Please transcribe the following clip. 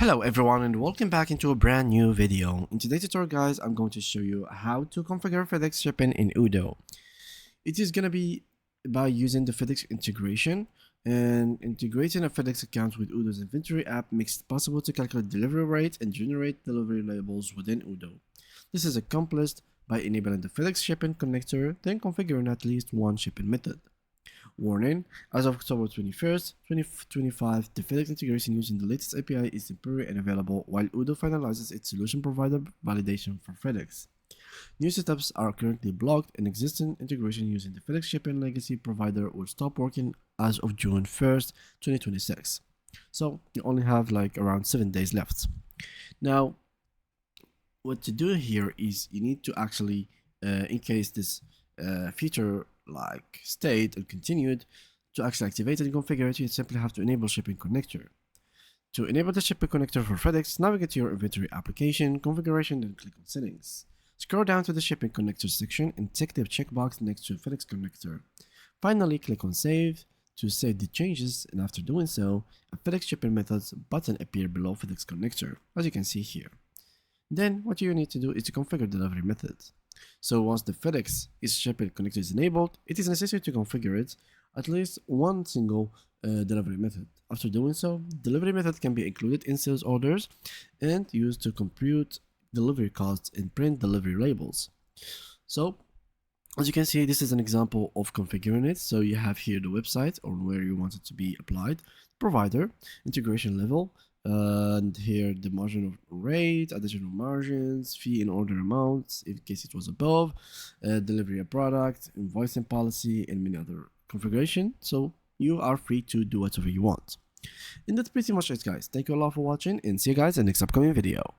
Hello everyone and welcome back into a brand new video. In today's tutorial guys, I'm going to show you how to configure Fedex shipping in Odoo. It is going to be by using the Fedex integration, and integrating a Fedex account with Odoo's inventory app makes it possible to calculate delivery rate and generate delivery labels within Odoo. This is accomplished by enabling the Fedex shipping connector, then configuring at least one shipping method. Warning: as of October 21st, 2025, the Fedex integration using the latest API is temporary and available while Odoo finalizes its solution provider validation for Fedex. New setups are currently blocked, and existing integration using the Fedex shipping legacy provider will stop working as of June 1st, 2026. So you only have like around 7 days left. Now, what to do here is you need to actually, in case this feature like stayed and continued, to actually activate and configure it, you simply have to enable shipping connector. To enable the shipping connector for Fedex, navigate to your inventory application, configuration, then click on settings. Scroll down to the shipping connector section and tick the checkbox next to Fedex connector. Finally, click on save to save the changes, and after doing so, a Fedex shipping methods button appears below Fedex connector, as you can see here. Then what you need to do is to configure delivery methods. So once the Fedex shipping connector is enabled, it is necessary to configure it at least one single delivery method. After doing so, delivery method can be included in sales orders and used to compute delivery costs and print delivery labels. So as you can see, this is an example of configuring it. So you have here the website or where you want it to be applied, provider, integration level, and here the margin rate, additional margins, fee and order amounts in case it was above, delivery of product, invoicing policy, and many other configuration. So you are free to do whatever you want. And that's pretty much it guys. Thank you a lot for watching, and see you guys in the next upcoming video.